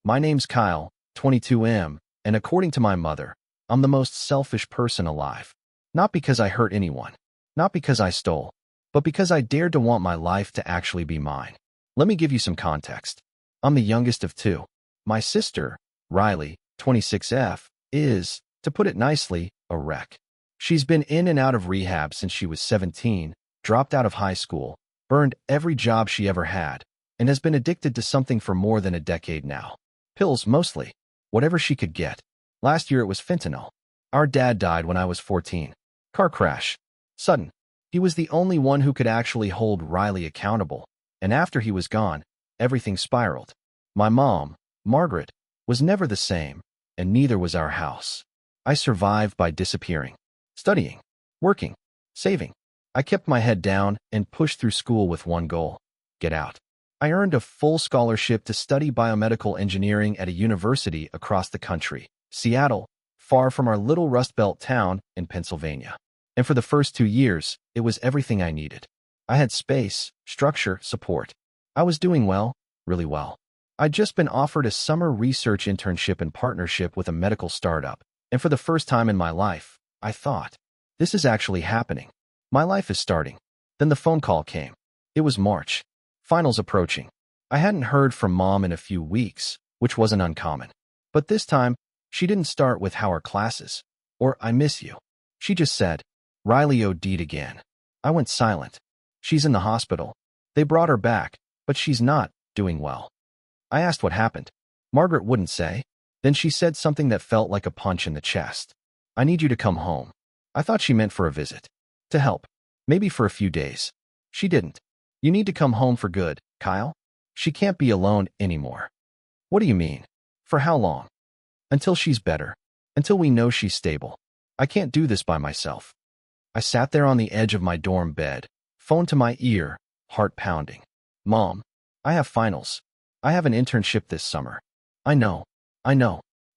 My name's Kyle, 22M, and according to my mother, I'm the most selfish person alive. Not because I hurt anyone, not because I stole, but because I dared to want my life to actually be mine. Let me give you some context. I'm the youngest of two. My sister, Riley, 26F, is, to put it nicely, a wreck. She's been in and out of rehab since she was 17, dropped out of high school, burned every job she ever had, and has been addicted to something for more than a decade now. Pills, mostly. Whatever she could get. Last year it was fentanyl. Our dad died when I was 14. Car crash. Sudden. He was the only one who could actually hold Riley accountable, and after he was gone, everything spiraled. My mom, Margaret, was never the same, and neither was our house. I survived by disappearing, studying, working, saving. I kept my head down and pushed through school with one goal: get out. I earned a full scholarship to study biomedical engineering at a university across the country, Seattle, far from our little Rust Belt town in Pennsylvania. And for the first 2 years, it was everything I needed. I had space, structure, support. I was doing well, really well. I'd just been offered a summer research internship in partnership with a medical startup, and for the first time in my life, I thought, this is actually happening. My life is starting. Then the phone call came. It was March. Finals approaching. I hadn't heard from Mom in a few weeks, which wasn't uncommon. But this time, she didn't start with "how are classes?" or "I miss you." She just said, "Riley OD'd again." I went silent. She's in the hospital. They brought her back, but she's not doing well. I asked what happened. Margaret wouldn't say. Then she said something that felt like a punch in the chest. "I need you to come home." I thought she meant for a visit. To help. Maybe for a few days. She didn't. "You need to come home for good, Kyle. She can't be alone anymore." "What do you mean? For how long?" "Until she's better. Until we know she's stable. I can't do this by myself." I sat there on the edge of my dorm bed, phone to my ear, heart pounding. "Mom, I have finals. I have an internship this summer." I know.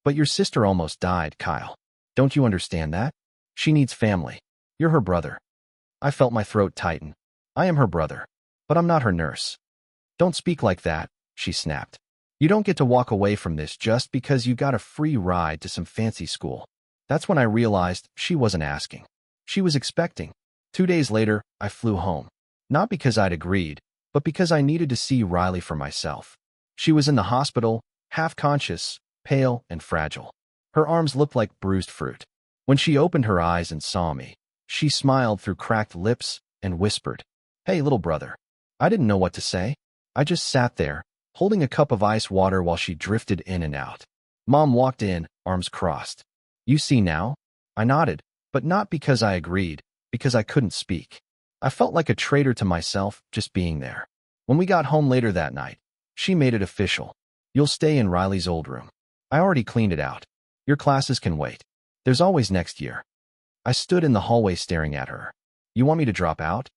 But your sister almost died, Kyle. Don't you understand that? She needs family. You're her brother." I felt my throat tighten. I am her brother. But I'm not her nurse. "Don't speak like that," she snapped. "You don't get to walk away from this just because you got a free ride to some fancy school." That's when I realized she wasn't asking. She was expecting. 2 days later, I flew home. Not because I'd agreed, but because I needed to see Riley for myself. She was in the hospital, half-conscious, pale and fragile. Her arms looked like bruised fruit. When she opened her eyes and saw me, she smiled through cracked lips and whispered, "Hey, little brother." I didn't know what to say. I just sat there, holding a cup of ice water while she drifted in and out. Mom walked in, arms crossed. "You see now?" I nodded, but not because I agreed, because I couldn't speak. I felt like a traitor to myself just being there. When we got home later that night, she made it official. "You'll stay in Riley's old room. I already cleaned it out. Your classes can wait. There's always next year." I stood in the hallway staring at her. "You want me to drop out?"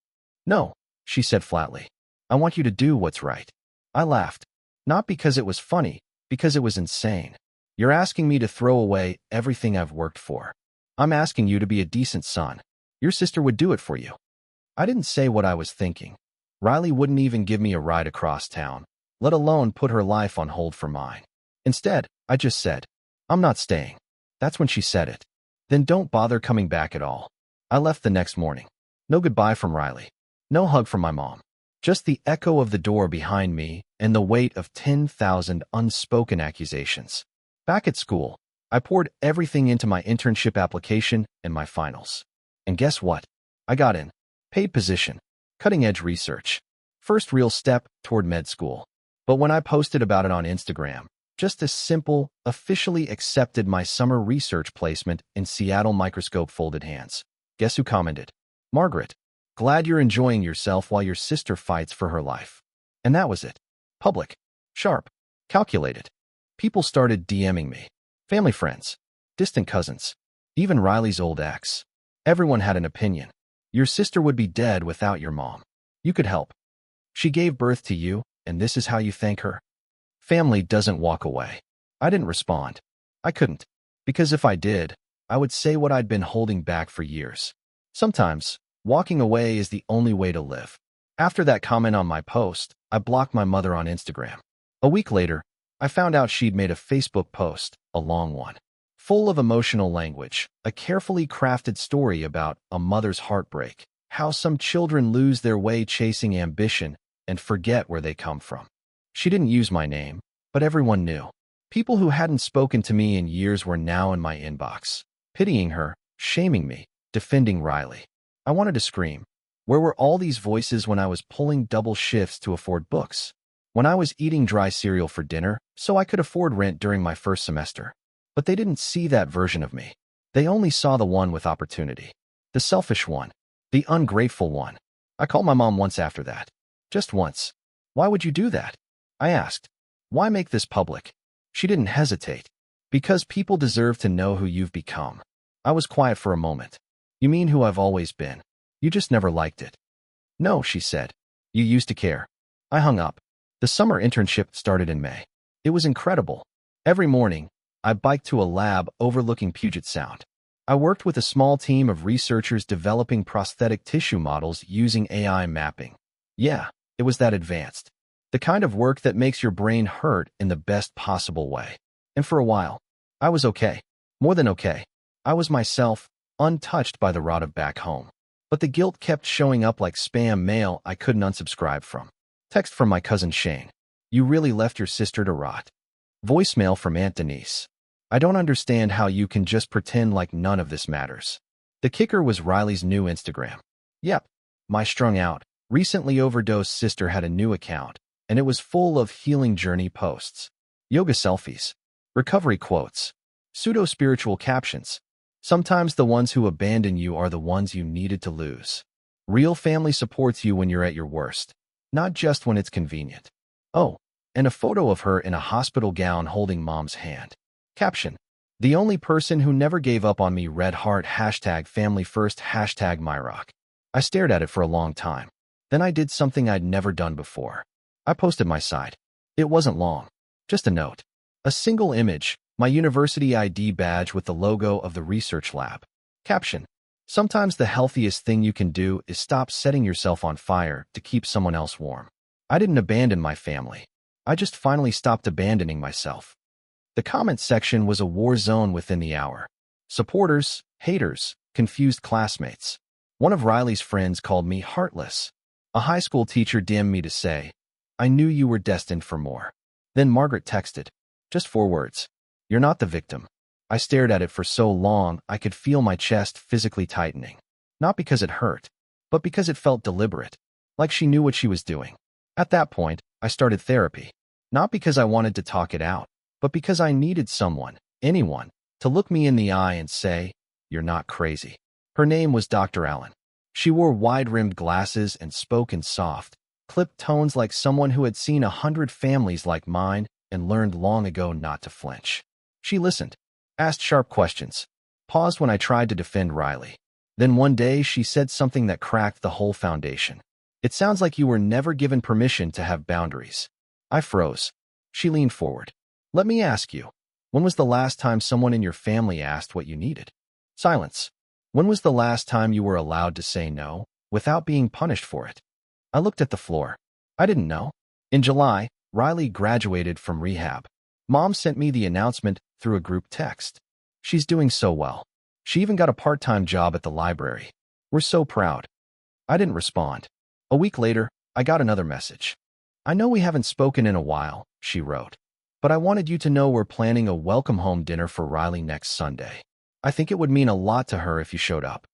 "No," she said flatly. "I want you to do what's right." I laughed. Not because it was funny, because it was insane. "You're asking me to throw away everything I've worked for. I'm asking you to be a decent son. Your sister would do it for you." I didn't say what I was thinking. Riley wouldn't even give me a ride across town, let alone put her life on hold for mine. Instead, I just said, "I'm not staying." That's when she said it. "Then don't bother coming back at all." I left the next morning. No goodbye from Riley. No hug from my mom. Just the echo of the door behind me and the weight of 10,000 unspoken accusations. Back at school, I poured everything into my internship application and my finals. And guess what? I got in. Paid position. Cutting-edge research. First real step toward med school. But when I posted about it on Instagram, just a simple, officially accepted my summer research placement in Seattle microscope folded hands. Guess who commented? Margaret. "Glad you're enjoying yourself while your sister fights for her life." And that was it. Public. Sharp. Calculated. People started DMing me. Family friends. Distant cousins. Even Riley's old ex. Everyone had an opinion. "Your sister would be dead without your mom. You could help. She gave birth to you, and this is how you thank her." Family doesn't walk away. I didn't respond. I couldn't. Because if I did, I would say what I'd been holding back for years. Sometimes, walking away is the only way to live. After that comment on my post, I blocked my mother on Instagram. A week later, I found out she'd made a Facebook post, a long one, full of emotional language, a carefully crafted story about a mother's heartbreak, how some children lose their way chasing ambition and forget where they come from. She didn't use my name, but everyone knew. People who hadn't spoken to me in years were now in my inbox, pitying her, shaming me, defending Riley. I wanted to scream. Where were all these voices when I was pulling double shifts to afford books? When I was eating dry cereal for dinner so I could afford rent during my first semester? But they didn't see that version of me. They only saw the one with opportunity. The selfish one. The ungrateful one. I called my mom once after that. Just once. Why would you do that? I asked. Why make this public? She didn't hesitate. Because people deserve to know who you've become. I was quiet for a moment. You mean who I've always been? You just never liked it. No, she said. You used to care. I hung up. The summer internship started in May. It was incredible. Every morning, I biked to a lab overlooking Puget Sound. I worked with a small team of researchers developing prosthetic tissue models using AI mapping. Yeah, it was that advanced. The kind of work that makes your brain hurt in the best possible way. And for a while, I was okay. More than okay. I was myself, untouched by the rot of back home. But the guilt kept showing up like spam mail I couldn't unsubscribe from. Text from my cousin Shane. You really left your sister to rot. Voicemail from Aunt Denise. I don't understand how you can just pretend like none of this matters. The kicker was Riley's new Instagram. Yep, my strung out, recently overdosed sister had a new account, and it was full of healing journey posts, yoga selfies, recovery quotes, pseudo-spiritual captions. Sometimes the ones who abandon you are the ones you needed to lose. Real family supports you when you're at your worst, not just when it's convenient. Oh, and a photo of her in a hospital gown holding mom's hand. Caption. The only person who never gave up on me, red heart, #family first, #myrock. I stared at it for a long time. Then I did something I'd never done before. I posted my side. It wasn't long. Just a note. A single image, my university ID badge with the logo of the research lab. Caption. Sometimes the healthiest thing you can do is stop setting yourself on fire to keep someone else warm. I didn't abandon my family. I just finally stopped abandoning myself. The comment section was a war zone within the hour. Supporters, haters, confused classmates. One of Riley's friends called me heartless. A high school teacher DM'd me to say, I knew you were destined for more. Then Margaret texted. Just 4 words. You're not the victim. I stared at it for so long I could feel my chest physically tightening. Not because it hurt, but because it felt deliberate. Like she knew what she was doing. At that point, I started therapy. Not because I wanted to talk it out, but because I needed someone, anyone, to look me in the eye and say, you're not crazy. Her name was Dr. Allen. She wore wide-rimmed glasses and spoke in soft, clipped tones like someone who had seen 100 families like mine and learned long ago not to flinch. She listened, asked sharp questions, paused when I tried to defend Riley. Then one day she said something that cracked the whole foundation. It sounds like you were never given permission to have boundaries. I froze. She leaned forward. Let me ask you, when was the last time someone in your family asked what you needed? Silence. When was the last time you were allowed to say no, without being punished for it? I looked at the floor. I didn't know. In July, Riley graduated from rehab. Mom sent me the announcement through a group text. She's doing so well. She even got a part-time job at the library. We're so proud. I didn't respond. A week later, I got another message. I know we haven't spoken in a while, she wrote. But I wanted you to know we're planning a welcome home dinner for Riley next Sunday. I think it would mean a lot to her if you showed up.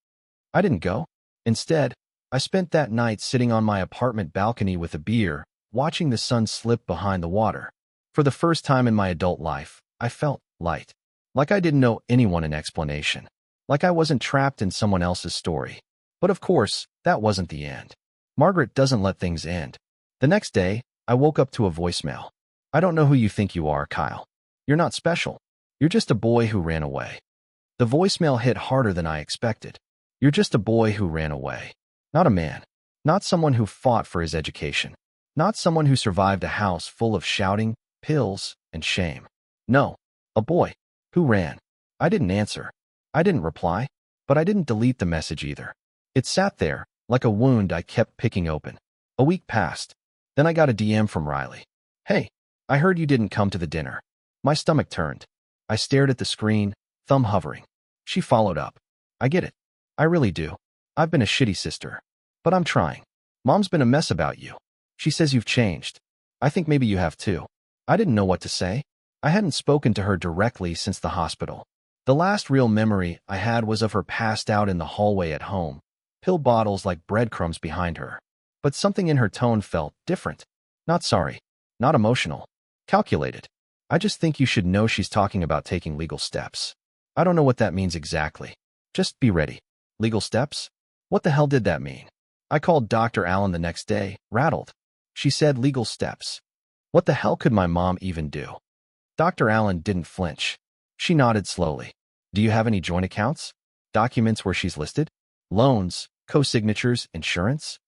I didn't go. Instead, I spent that night sitting on my apartment balcony with a beer, watching the sun slip behind the water. For the first time in my adult life, I felt light. Like I didn't owe anyone an explanation. Like I wasn't trapped in someone else's story. But of course, that wasn't the end. Margaret doesn't let things end. The next day, I woke up to a voicemail. I don't know who you think you are, Kyle. You're not special. You're just a boy who ran away. The voicemail hit harder than I expected. You're just a boy who ran away. Not a man. Not someone who fought for his education. Not someone who survived a house full of shouting, pills, and shame. No, a boy who ran. I didn't answer. I didn't reply, but I didn't delete the message either. It sat there, like a wound I kept picking open. A week passed. Then I got a DM from Riley. Hey, I heard you didn't come to the dinner. My stomach turned. I stared at the screen, thumb hovering. She followed up. I get it. I really do. I've been a shitty sister. But I'm trying. Mom's been a mess about you. She says you've changed. I think maybe you have too. I didn't know what to say. I hadn't spoken to her directly since the hospital. The last real memory I had was of her passed out in the hallway at home, pill bottles like breadcrumbs behind her. But something in her tone felt different. Not sorry. Not emotional. Calculated. I just think you should know she's talking about taking legal steps. I don't know what that means exactly. Just be ready. Legal steps? What the hell did that mean? I called Dr. Allen the next day, rattled. She said legal steps. What the hell could my mom even do? Dr. Allen didn't flinch. She nodded slowly. Do you have any joint accounts? Documents where she's listed? Loans, co-signatures, insurance?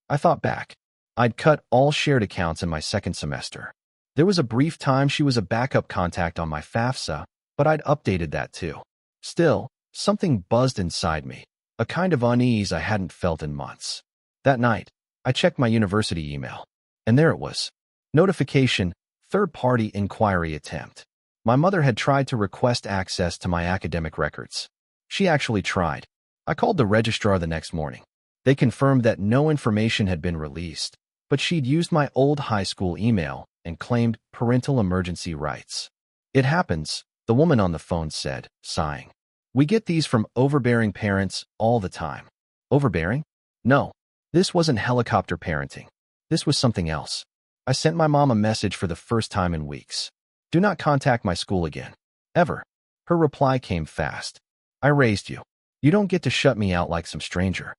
I thought back. I'd cut all shared accounts in my second semester. There was a brief time she was a backup contact on my FAFSA, but I'd updated that too. Still, something buzzed inside me, a kind of unease I hadn't felt in months. That night, I checked my university email, and there it was. Notification, third-party inquiry attempt. My mother had tried to request access to my academic records. She actually tried. I called the registrar the next morning. They confirmed that no information had been released, but she'd used my old high school email and claimed parental emergency rights. It happens, the woman on the phone said, sighing. We get these from overbearing parents all the time. Overbearing? No. This wasn't helicopter parenting. This was something else. I sent my mom a message for the first time in weeks. Do not contact my school again. Ever. Her reply came fast. I raised you. You don't get to shut me out like some stranger.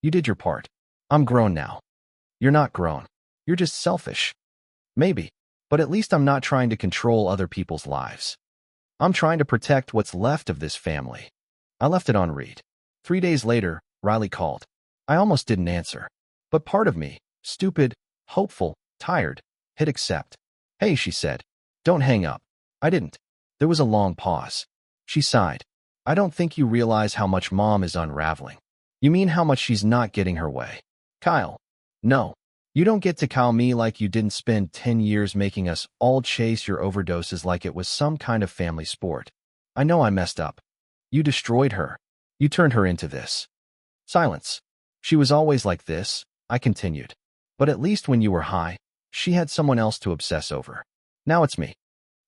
You did your part. I'm grown now. You're not grown. You're just selfish. Maybe. But at least I'm not trying to control other people's lives. I'm trying to protect what's left of this family. I left it on read. 3 days later, Riley called. I almost didn't answer. But part of me, stupid, hopeful, tired, hit accept. Hey, she said. Don't hang up. I didn't. There was a long pause. She sighed. I don't think you realize how much Mom is unraveling. You mean how much she's not getting her way? Kyle. No. You don't get to call me like you didn't spend 10 years making us all chase your overdoses like it was some kind of family sport. I know I messed up. You destroyed her. You turned her into this. Silence. She was always like this, I continued. But at least when you were high, she had someone else to obsess over. Now it's me.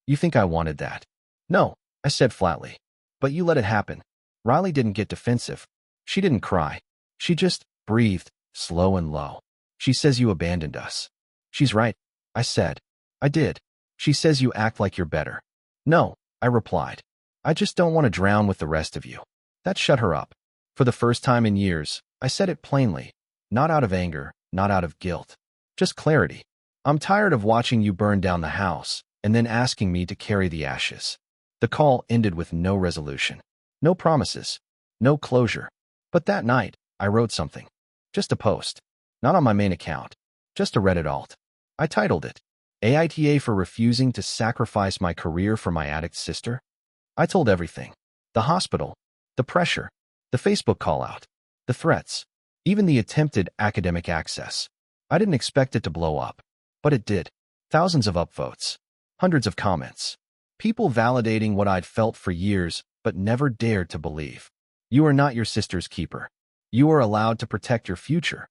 You think I wanted that? No, I said flatly. But you let it happen. Riley didn't get defensive. She didn't cry. She just breathed, slow and low. She says you abandoned us. She's right, I said. I did. She says you act like you're better. No, I replied. I just don't want to drown with the rest of you. That shut her up. For the first time in years, I said it plainly. Not out of anger, not out of guilt. Just clarity. I'm tired of watching you burn down the house and then asking me to carry the ashes. The call ended with no resolution. No promises. No closure. But that night, I wrote something. Just a post. Not on my main account. Just a Reddit alt. I titled it, AITA for refusing to sacrifice my career for my addict sister. I told everything. The hospital. The pressure. The Facebook call-out. The threats. Even the attempted academic access. I didn't expect it to blow up. But it did. Thousands of upvotes. Hundreds of comments. People validating what I'd felt for years, but never dared to believe. You are not your sister's keeper. You are allowed to protect your future.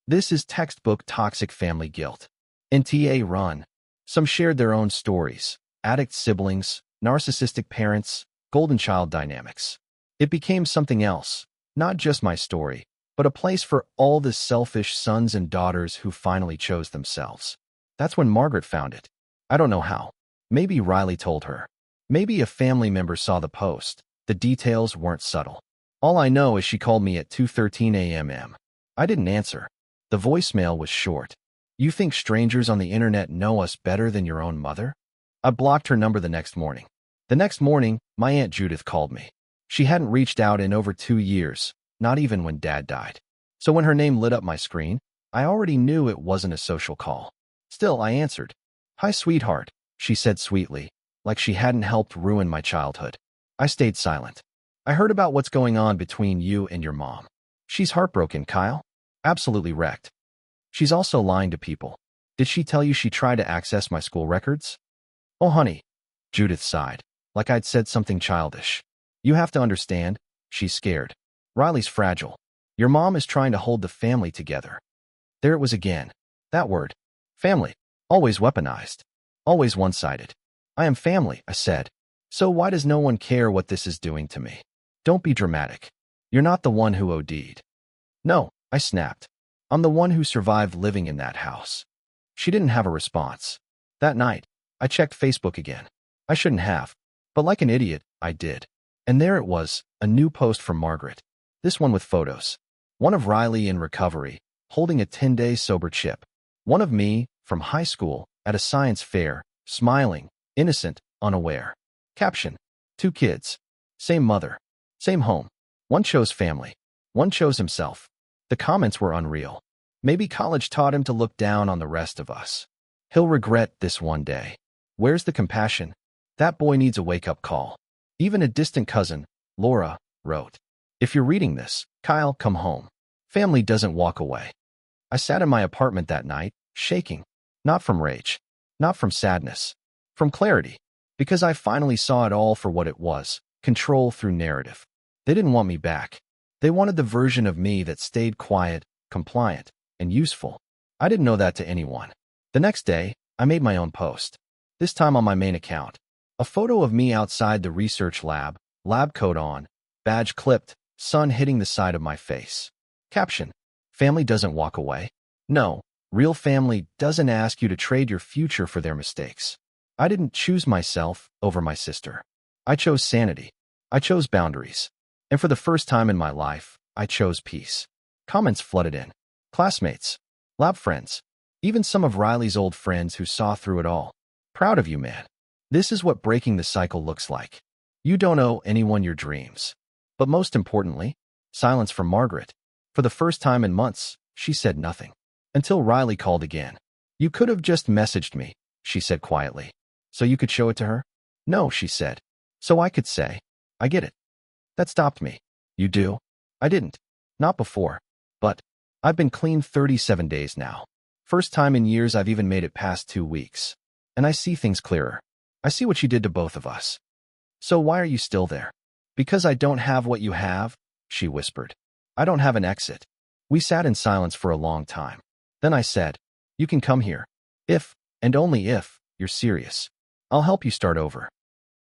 This is textbook toxic family guilt. NTA run. Some shared their own stories. Addict siblings, narcissistic parents, golden child dynamics. It became something else. Not just my story, but a place for all the selfish sons and daughters who finally chose themselves. That's when Margaret found it. I don't know how. Maybe Riley told her. Maybe a family member saw the post. The details weren't subtle. All I know is she called me at 2:13 a.m. I didn't answer. The voicemail was short. You think strangers on the internet know us better than your own mother? I blocked her number the next morning. The next morning, my Aunt Judith called me. She hadn't reached out in over 2 years, not even when Dad died. So when her name lit up my screen, I already knew it wasn't a social call. Still, I answered. Hi, sweetheart, she said sweetly, like she hadn't helped ruin my childhood. I stayed silent. I heard about what's going on between you and your mom. She's heartbroken, Kyle. Absolutely wrecked. She's also lying to people. Did she tell you she tried to access my school records? Oh, honey. Judith sighed, like I'd said something childish. You have to understand, she's scared. Riley's fragile. Your mom is trying to hold the family together. There it was again. That word. Family. Always weaponized. Always one-sided. I am family, I said. So why does no one care what this is doing to me? Don't be dramatic. You're not the one who OD'd. No, I snapped. I'm the one who survived living in that house. She didn't have a response. That night, I checked Facebook again. I shouldn't have. But like an idiot, I did. And there it was, a new post from Margaret. This one with photos. One of Riley in recovery, holding a 10-day sober chip. One of me, from high school, at a science fair, smiling, innocent, unaware. Caption. 2 kids. Same mother. Same home. One chose family. One chose himself. The comments were unreal. Maybe college taught him to look down on the rest of us. He'll regret this one day. Where's the compassion? That boy needs a wake-up call. Even a distant cousin, Laura, wrote, If you're reading this, Kyle, come home. Family doesn't walk away. I sat in my apartment that night, shaking. Not from rage. Not from sadness. From clarity. Because I finally saw it all for what it was, control through narrative. They didn't want me back. They wanted the version of me that stayed quiet, compliant, and useful. I didn't know that to anyone. The next day, I made my own post. This time on my main account. A photo of me outside the research lab coat on, badge clipped, sun hitting the side of my face. Caption. Family doesn't walk away. No, real family doesn't ask you to trade your future for their mistakes. I didn't choose myself over my sister. I chose sanity. I chose boundaries. And for the first time in my life, I chose peace. Comments flooded in. Classmates. Lab friends. Even some of Riley's old friends who saw through it all. Proud of you, man. This is what breaking the cycle looks like. You don't owe anyone your dreams. But most importantly, silence from Margaret. For the first time in months, she said nothing. Until Riley called again. You could have just messaged me, she said quietly. So you could show it to her? No, she said. So I could say, I get it. That stopped me. You do? I didn't. Not before. But I've been clean 37 days now. First time in years I've even made it past 2 weeks. And I see things clearer. I see what you did to both of us. So why are you still there? Because I don't have what you have, she whispered. I don't have an exit. We sat in silence for a long time. Then I said, you can come here. If, and only if, you're serious. I'll help you start over.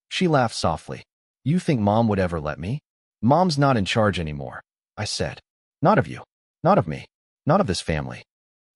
She laughed softly. You think Mom would ever let me? Mom's not in charge anymore, I said. Not of you. Not of me. Not of this family.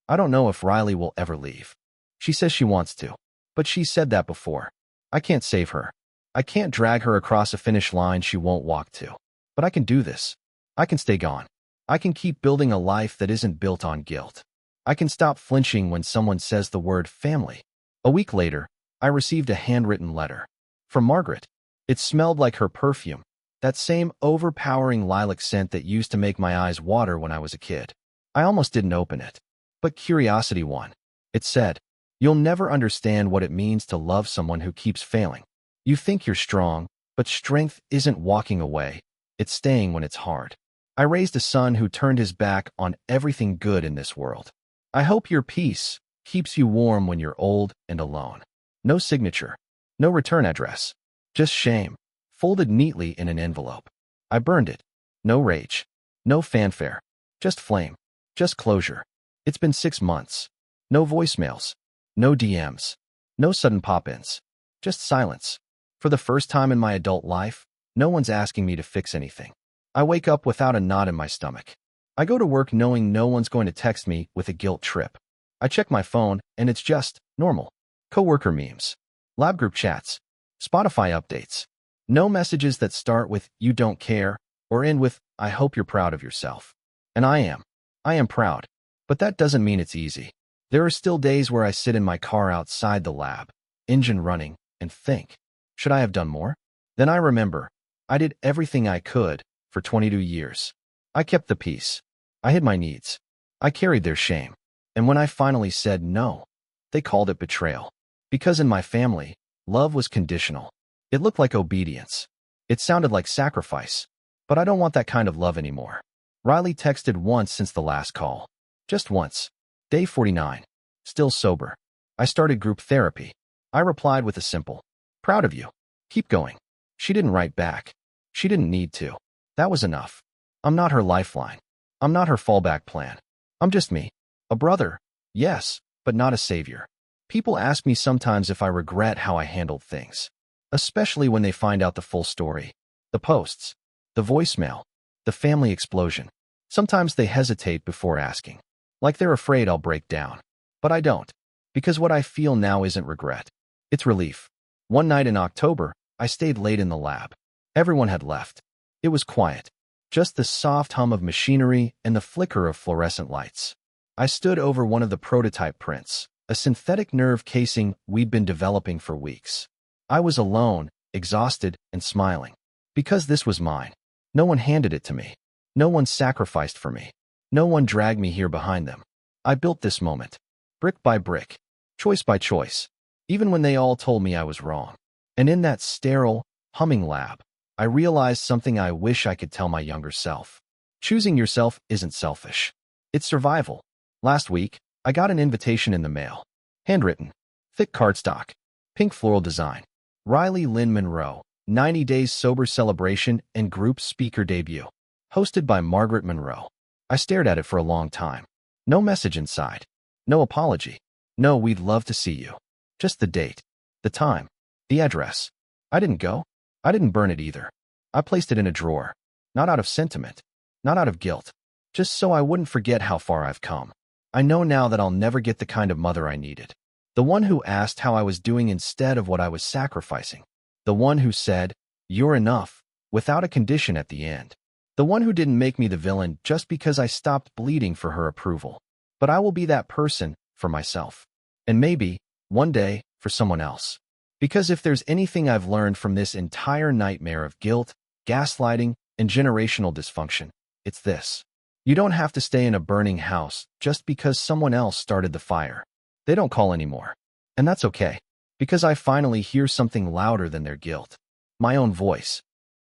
I don't know if Riley will ever leave. She says she wants to. But she's said that before. I can't save her. I can't drag her across a finish line she won't walk to. But I can do this. I can stay gone. I can keep building a life that isn't built on guilt. I can stop flinching when someone says the word family. A week later, I received a handwritten letter. From Margaret. It smelled like her perfume. That same overpowering lilac scent that used to make my eyes water when I was a kid. I almost didn't open it. But curiosity won. It said, You'll never understand what it means to love someone who keeps failing. You think you're strong, but strength isn't walking away. It's staying when it's hard. I raised a son who turned his back on everything good in this world. I hope your peace keeps you warm when you're old and alone. No signature. No return address. Just shame, folded neatly in an envelope. I burned it. No rage. No fanfare. Just flame. Just closure. It's been 6 months. No voicemails. No DMs. No sudden pop-ins. Just silence. For the first time in my adult life, no one's asking me to fix anything. I wake up without a knot in my stomach. I go to work knowing no one's going to text me with a guilt trip. I check my phone, and it's just normal. Coworker memes. Lab group chats. Spotify updates. No messages that start with, you don't care, or end with, I hope you're proud of yourself. And I am. I am proud. But that doesn't mean it's easy. There are still days where I sit in my car outside the lab, engine running, and think, should I have done more? Then I remember, I did everything I could for 22 years. I kept the peace. I hid my needs. I carried their shame. And when I finally said no, they called it betrayal. Because in my family, love was conditional. It looked like obedience. It sounded like sacrifice. But I don't want that kind of love anymore. Riley texted once since the last call. Just once. Day 49. Still sober. I started group therapy. I replied with a simple, "Proud of you. Keep going." She didn't write back. She didn't need to. That was enough. I'm not her lifeline. I'm not her fallback plan. I'm just me. A brother, yes, but not a savior. People ask me sometimes if I regret how I handled things, especially when they find out the full story. The posts, the voicemail, the family explosion. Sometimes they hesitate before asking, like they're afraid I'll break down. But I don't, because what I feel now isn't regret. It's relief. One night in October, I stayed late in the lab. Everyone had left. It was quiet, just the soft hum of machinery and the flicker of fluorescent lights. I stood over one of the prototype prints, a synthetic nerve casing we'd been developing for weeks. I was alone, exhausted, and smiling. Because this was mine. No one handed it to me. No one sacrificed for me. No one dragged me here behind them. I built this moment, brick by brick, choice by choice, even when they all told me I was wrong. And in that sterile, humming lab, I realized something I wish I could tell my younger self. Choosing yourself isn't selfish. It's survival. Last week, I got an invitation in the mail. Handwritten, thick cardstock, pink floral design. Riley Lynn Monroe, 90 Days Sober Celebration and Group Speaker Debut. Hosted by Margaret Monroe. I stared at it for a long time. No message inside. No apology. No, we'd love to see you. Just the date, the time, the address. I didn't go. I didn't burn it either. I placed it in a drawer. Not out of sentiment. Not out of guilt. Just so I wouldn't forget how far I've come. I know now that I'll never get the kind of mother I needed. The one who asked how I was doing instead of what I was sacrificing. The one who said, "You're enough," without a condition at the end. The one who didn't make me the villain just because I stopped bleeding for her approval. But I will be that person for myself. And maybe, one day, for someone else. Because if there's anything I've learned from this entire nightmare of guilt, gaslighting, and generational dysfunction, it's this. You don't have to stay in a burning house just because someone else started the fire. They don't call anymore. And that's okay. Because I finally hear something louder than their guilt. My own voice.